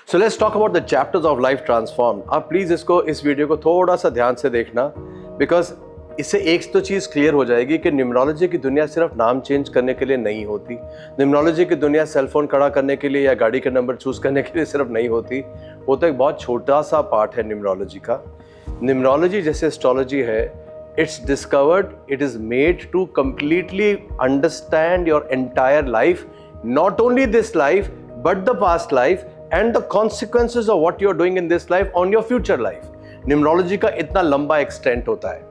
So let's talk about the chapters of life transform. आप please इस video को थोड़ा सा ध्यान से देखना, बिकॉज इससे एक तो चीज़ क्लियर हो जाएगी कि न्यूमरोलॉजी की दुनिया सिर्फ नाम चेंज करने के लिए नहीं होती। न्यूमरोलॉजी की दुनिया सेलफोन खड़ा करने के लिए या गाड़ी का नंबर चूज करने के लिए सिर्फ नहीं होती। वो तो एक बहुत छोटा सा पार्ट है न्यूमरोलॉजी का। न्यूमरोलॉजी जैसे एस्ट्रोलॉजी है, it's discovered, it is made to completely understand your entire life, not only this life but the past life and the consequences of what you're doing in this life on your future life. Numerology का इतना लंबा extent होता है,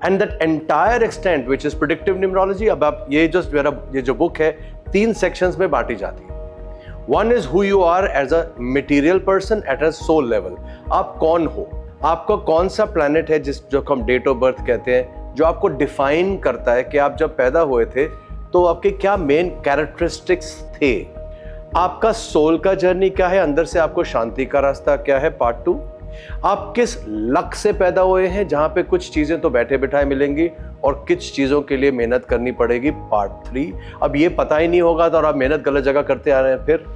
and that entire extent which is predictive numerology, अब आप ये जो book है 3 sections में बांटी जाती है। One is who you are as a material person at a soul level। आप कौन हो, आपका कौन सा planet है जो हम date of birth कहते हैं, जो आपको define करता है कि आप जब पैदा हुए थे तो आपके क्या main characteristics थे। आपका सोल का जर्नी क्या है, अंदर से आपको शांति का रास्ता क्या है, पार्ट 2। आप किस लक से पैदा हुए हैं, जहां पे कुछ चीजें तो बैठे बिठाए मिलेंगी और कुछ चीजों के लिए मेहनत करनी पड़ेगी, पार्ट 3। अब ये पता ही नहीं होगा तो आप मेहनत गलत जगह करते आ रहे हैं। फिर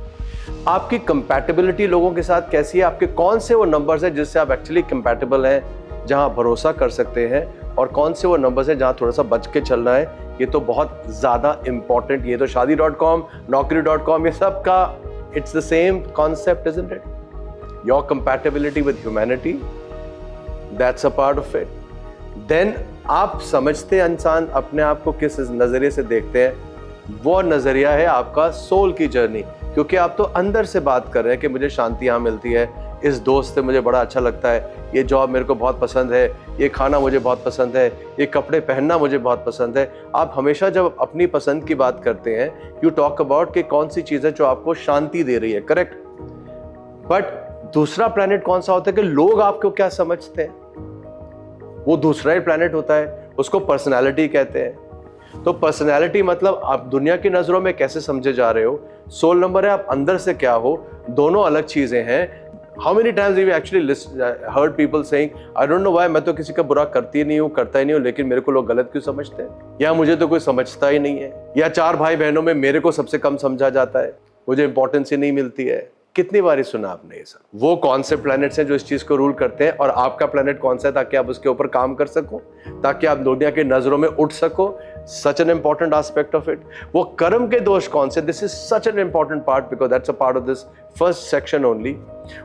आपकी कंपैटिबिलिटी लोगों के साथ कैसी है, आपके कौन से वो नंबर्स हैं जिससे आप एक्चुअली कंपैटिबल हैं, जहां भरोसा कर सकते हैं, और कौन से वो नंबर्स हैं जहां थोड़ा सा बच के चलना है। ये तो बहुत ज़्यादा इंपॉर्टेंट, ये तो शादी.com, नौकरी.com, ये सब का it's the same concept, isn't it? Your compatibility with humanity, that's a part of it. Then आप समझते हैं इंसान अपने आप को किस नज़रिए से देखते हैं, वो नज़रिया है आपका सोल की जर्नी। क्योंकि आप तो अंदर से बात कर रहे हैं कि मुझे शांति यहाँ मिलती है, इस दोस्त से मुझे बड़ा अच्छा लगता है, ये जॉब मेरे को बहुत पसंद है, ये खाना मुझे बहुत पसंद है, ये कपड़े पहनना मुझे बहुत पसंद है। आप हमेशा जब अपनी पसंद की बात करते हैं, यू टॉक अबाउट कि कौन सी चीज़ है जो आपको शांति दे रही है, करेक्ट? बट दूसरा प्लैनेट कौन सा होता है कि लोग आपको क्या समझते हैं, वो दूसरा ही प्लैनेट होता है, उसको पर्सनैलिटी कहते हैं। तो पर्सनैलिटी मतलब आप दुनिया की नज़रों में कैसे समझे जा रहे हो, सोल नंबर है आप अंदर से क्या हो, दोनों अलग चीज़ें हैं। How many times have you actually heard people saying, I don't know why, मैं तो किसी का बुरा करता ही नहीं हूँ, लेकिन मेरे को लोग गलत क्यों समझते हैं, या मुझे तो कोई समझता ही नहीं है, या 4 भाई बहनों में मेरे को सबसे कम समझा जाता है, मुझे इंपॉर्टेंस ही नहीं मिलती है। कितनी बारी सुना आपने ये सब? वो कौन से प्लैनेट्स हैं जो इस चीज को रूल करते हैं, और आपका प्लैनेट कौन सा है ताकि आप उसके ऊपर काम कर सको, ताकि आप दुनिया की नजरों में उठ सको। Such an important aspect of it. वो कर्म के दोष कौन से, this is such an important part because that's a part of this first section only.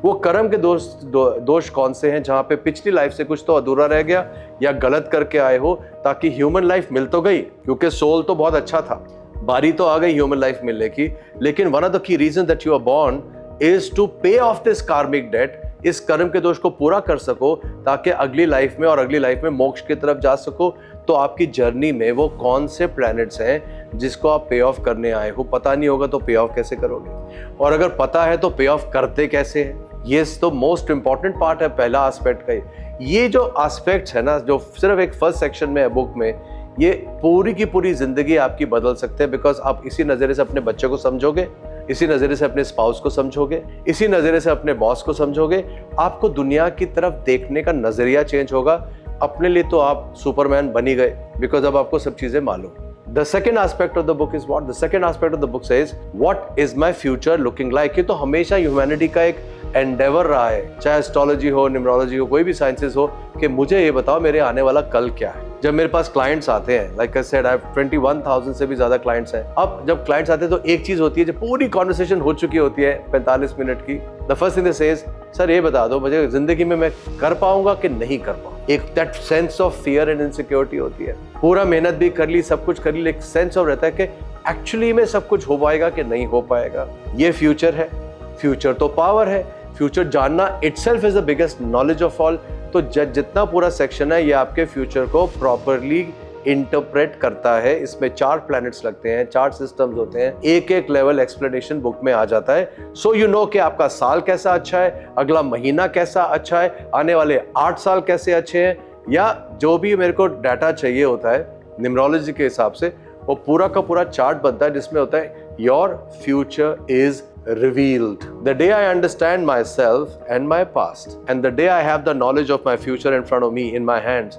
वो कर्म के दोष कौन से हैं जहां पे पिछली लाइफ से कुछ तो अधूरा रह गया या गलत करके आए हो, ताकि ह्यूमन लाइफ मिल तो गई, क्योंकि सोल तो बहुत अच्छा था, बारी तो आ गई ह्यूमन लाइफ मिलने की, लेकिन one of the key reason that you are born is to pay off this karmic debt, इस कर्म के दोष को पूरा कर सको ताकि अगली लाइफ में और अगली लाइफ में मोक्ष की तरफ जा सको। तो आपकी जर्नी में वो कौन से प्लैनेट्स हैं जिसको आप पे ऑफ करने आए हो, पता नहीं होगा तो पे ऑफ कैसे करोगे, और अगर पता है तो पे ऑफ करते कैसे हैं। ये तो मोस्ट इंपॉर्टेंट पार्ट है, पहला एस्पेक्ट का। ये जो एस्पेक्ट्स है ना, जो सिर्फ एक फर्स्ट सेक्शन में है बुक में, ये पूरी की पूरी जिंदगी आपकी बदल सकते हैं, बिकॉज आप इसी नज़रिए से अपने बच्चे को समझोगे, इसी नज़रिए से अपने स्पाउस को समझोगे, इसी नज़रिए से अपने बॉस को समझोगे। आपको दुनिया की तरफ देखने का नज़रिया चेंज होगा। अपने लिए तो आप सुपरमैन बन ही गए, बिकॉज अब आपको सब चीज़ें मालूम। The second aspect of the book is what? The second aspect of the book says, what is my future looking like? ये तो हमेशा ह्यूमैनिटी का एक एंडेवर रहा है, चाहे एस्ट्रोलॉजी हो, न्यूमरोलॉजी हो, कोई भी साइंसेस हो, कि मुझे ये बताओ मेरे आने वाला कल क्या है। जब मेरे पास क्लाइंट्स आते हैं, like I said, I have 21,000 से भी ज्यादा क्लाइंट्स हैं। अब जब क्लाइंट्स आते हैं तो एक चीज होती है, जब पूरी कॉन्वर्सेशन हो चुकी होती है 45 मिनट की, the first thing they says, sir ये बता दो मुझे जिंदगी में मैं कर पाऊंगा कि नहीं कर पाऊंगा। एक that sense of fear and insecurity होती है। पूरा मेहनत भी कर ली, सब कुछ कर ली, लेकिन सेंस ऑफ रहता है कि एक्चुअली में सब कुछ हो पाएगा कि नहीं हो पाएगा। ये फ्यूचर है, फ्यूचर तो पावर है, फ्यूचर जानना itself is the biggest knowledge of all. तो जितना पूरा सेक्शन है ये आपके फ्यूचर को प्रॉपरली इंटरप्रेट करता है। इसमें 4 प्लैनेट्स लगते हैं, 4 सिस्टम्स होते हैं, एक एक लेवल एक्सप्लेनेशन बुक में आ जाता है। सो यू नो कि आपका साल कैसा अच्छा है, अगला महीना कैसा अच्छा है, आने वाले 8 साल कैसे अच्छे हैं, या जो भी मेरे को डाटा चाहिए होता है न्यूमरोलॉजी के हिसाब से, वो पूरा का पूरा चार्ट बनता है जिसमें होता है your future is revealed. The day I understand myself and my past, and the day I have the knowledge of my future in front of me in my hands,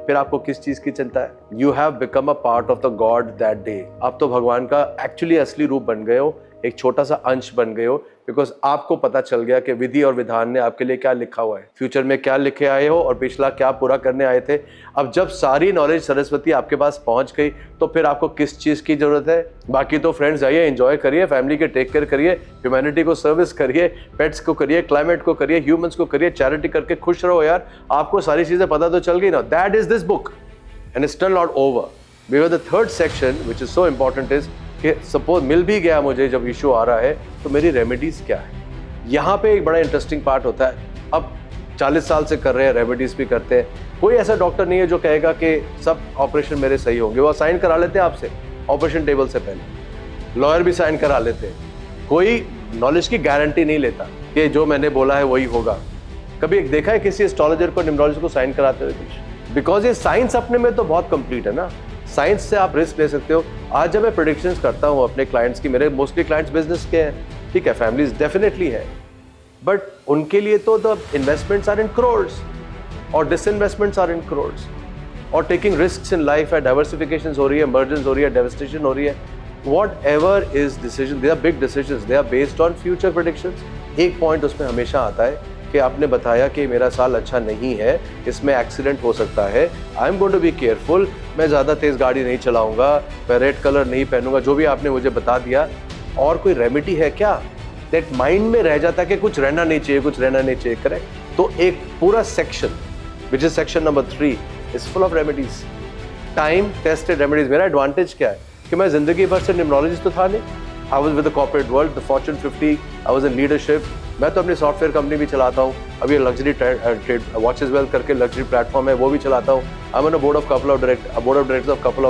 फिर आपको किस चीज की चिंता है? You have become a part of the God that day. आप तो भगवान का एक्चुअली असली रूप बन गए हो, एक छोटा सा अंश बन गए हो, बिकॉज आपको पता चल गया कि विधि और विधान ने आपके लिए क्या लिखा हुआ है, फ्यूचर में क्या लिखे आए हो और पिछला क्या पूरा करने आए थे। अब जब सारी नॉलेज सरस्वती आपके पास पहुंच गई तो फिर आपको किस चीज़ की ज़रूरत है। बाकी तो फ्रेंड्स आइए, एंजॉय करिए, फैमिली के टेक केयर करिए, ह्यूमैनिटी को सर्विस करिए, पेट्स को करिए, क्लाइमेट को करिए, ह्यूमंस को करिए, चैरिटी करके खुश रहो यार। आपको सारी चीज़ें पता तो चल गई ना। That is this book and it's still not over. Because the third section which is so important is कि सपोज मिल भी गया मुझे जब इशू आ रहा है तो मेरी रेमेडीज क्या है। यहाँ पे एक बड़ा इंटरेस्टिंग पार्ट होता है। अब 40 साल से कर रहे हैं, रेमेडीज भी करते हैं, कोई ऐसा डॉक्टर नहीं है जो कहेगा कि सब ऑपरेशन मेरे सही होंगे। वो साइन करा लेते हैं आपसे ऑपरेशन टेबल से पहले, लॉयर भी साइन करा लेते हैं। कोई नॉलेज की गारंटी नहीं लेता कि जो मैंने बोला है वही होगा। कभी एक देखा है किसी एस्ट्रोलॉजर को, न्यूमरोलॉजिस्ट को साइन कराते हुए कुछ? बिकॉज ये साइंस अपने में तो बहुत कंप्लीट है ना। साइंस से आप रिस्क ले सकते हो। आज जब मैं प्रेडिक्शंस करता हूँ अपने क्लाइंट्स की, मेरे मोस्टली क्लाइंट्स बिजनेस के हैं, ठीक है, फैमिलीज डेफिनेटली है, बट उनके लिए तो the investments are in crores और डिसइन्वेस्टमेंट्स आर इन करोड्स, और टेकिंग रिस्क्स इन लाइफ है, डाइवर्सिफिकेशन हो रही है, मर्जेंस हो रही है, डेवस्टेशन हो रही है, whatever is decision, they are big decisions, they are based on future predictions। एक पॉइंट उसमें हमेशा आता है कि आपने बताया कि मेरा साल अच्छा नहीं है, इसमें एक्सीडेंट हो सकता है, I am going to be careful, मैं ज़्यादा तेज़ गाड़ी नहीं चलाऊंगा, मैं रेड कलर नहीं पहनूंगा, जो भी आपने मुझे बता दिया। और कोई रेमेडी है क्या? दैट माइंड में रह जाता है कि कुछ रहना नहीं चाहिए, कुछ रहना नहीं चाहिए, करेक्ट। तो एक पूरा section which is section number 3 is full of remedies, time tested remedies. मेरा एडवांटेज क्या है कि मैं जिंदगी भर से न्यूमरोलॉजिस्ट तो था नहीं। I was with the corporate world, the Fortune 50, I was in leadership. मैं तो अपनी सॉफ्टवेयर कंपनी भी चलाता हूँ, अभी लग्जरी ट्रेड वॉचेस वेल करके लग्जरी प्लेटफॉर्म है, वो भी चलाता हूँ। I am on a board of couple of directors of couple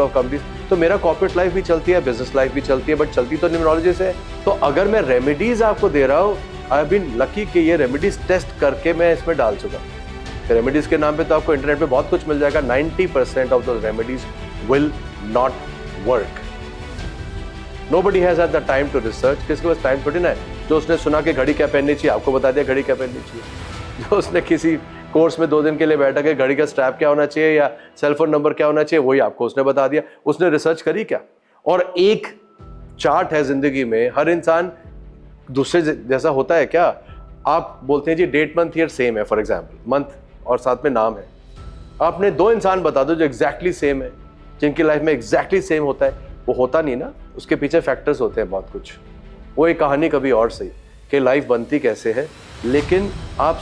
of companies. तो मेरा कॉर्पोरेट लाइफ भी चलती है, बिजनेस लाइफ भी चलती है, बट चलती तो न्यूमरोलॉजी से। तो अगर मैं रेमेडीज आपको दे रहा हूँ, आई हैव बीन लकी कि ये रेमेडीज टेस्ट करके मैं इसमें डाल चुका। रेमेडीज के नाम पे तो आपको इंटरनेट पे बहुत कुछ मिल जाएगा। 90% of the remedies will not work. Nobody has had the time to research। किसके पास टाइम थोड़ी ना है। जो उसने सुना कि घड़ी क्या पहननी चाहिए, आपको बता दिया घड़ी क्या पहननी चाहिए। जो उसने किसी कोर्स में 2 दिन के लिए बैठा कि घड़ी का स्ट्रैप क्या होना चाहिए या सेलफोन नंबर क्या होना चाहिए, वही आपको उसने बता दिया। उसने रिसर्च करी क्या? और एक चार्ट है जिंदगी में, हर इंसान दूसरे जैसा होता है क्या? आप बोलते हैं जी डेट मंथ ईयर सेम है, फॉर एग्जाम्पल मंथ और साथ में नाम है। आपने 2 इंसान बता दो जो एग्जैक्टली सेम है, जिनकी लाइफ में एग्जैक्टली सेम होता है, वो होता नहीं ना। उसके पीछे फैक्टर्स होते हैं बहुत कुछ। वो एक कहानी कभी और सही कि लाइफ बनती कैसे है। लेकिन आप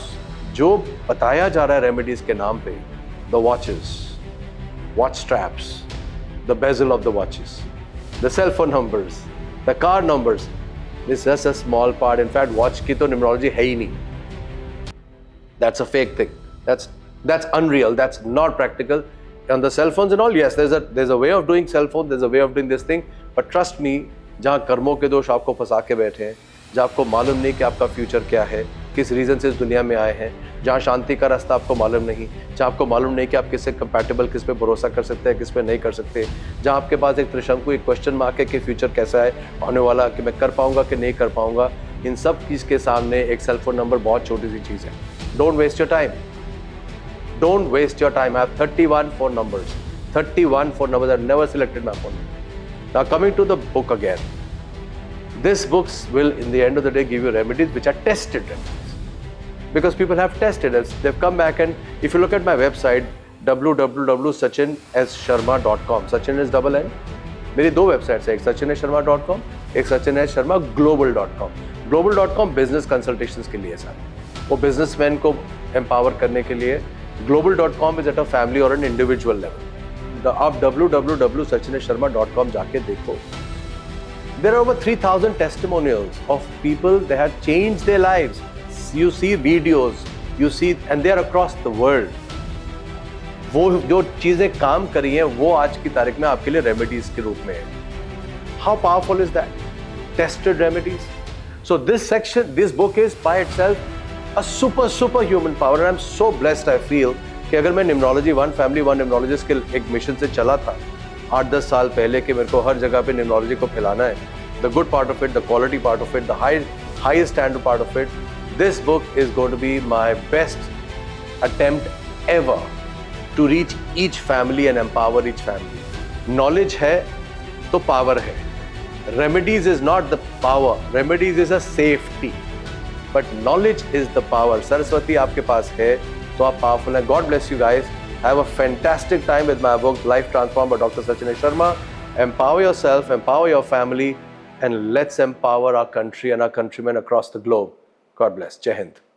जो बताया जा रहा है रेमेडीज के नाम पे, the watches, watch straps, the bezel of the watches, the cell phone numbers, the car numbers, this just a small part. In fact watch की तो न्यूमरोलॉजी है ही नहीं। That's a fake thing, that's unreal, that's not practical। On the cell phones and all, yes, there's a way of doing cell phone, there's a way of doing this thing, but trust me, जहाँ कर्मों के दोष आपको फंसा के बैठे हैं, जहाँ आपको मालूम नहीं कि आपका फ्यूचर क्या है, किस रीज़न से इस दुनिया में आए हैं, जहाँ शांति का रास्ता आपको मालूम नहीं, जहाँ आपको मालूम नहीं कि आप किससे कंपैटिबल, किस पे भरोसा कर सकते हैं, किस पे नहीं कर सकते, जहाँ आपके पास एक त्रिशंकु, एक क्वेश्चन मार्क है कि फ्यूचर कैसा है होने वाला, कि मैं कर पाऊँगा कि नहीं कर पाऊँगा, इन सब चीज़ के सामने एक सेल फोन नंबर बहुत छोटी सी चीज़ है। Don't waste your time. Don't waste your time। I have 31 phone numbers. 31 phone numbers. I've never selected my phone number. Now coming to the book again. This books will, in the end of the day, give you remedies which are tested remedies. Because people have tested it. They've come back, and if you look at my website, www.sachinsharma.com. Sachin is double N. मेरी 2 websites है, एक sachinsharma.com, एक sachinsharma.global.com। global.com business consultations के लिए सारे, वो businessman को empower करने के लिए। global.com is at a family or an individual level। आप www.sachinsharma.com जाके देखो। There are over 3,000 testimonials of people that have changed their lives। You see videos, you see, and they are across the world। वो जो चीजें काम करी हैं वो आज की तारीख में आपके लिए रेमेडीज के रूप में है। How powerful is that? Tested remedies। So this book is by itself a super human power, and I'm so blessed I feel कि अगर मैं numerology one family one numerologist के एक मिशन से चला था 8-10 साल पहले कि मेरे को हर जगह पे न्यूमरोलॉजी को फैलाना है, the good part of it, the quality part of it, the highest standard part of it, this book is going to be my best attempt ever to reach each family and empower each family. Knowledge है तो power है, Remedies is not the power. Remedies is a safety. But knowledge is the power. Saraswati आपके पास है तो आप powerful हैं. God bless you guys. Have a fantastic time with my book Life Transformed by Dr. Sachin Sharma. Empower yourself, empower your family, and let's empower our country and our countrymen across the globe. God bless. Jai Hind.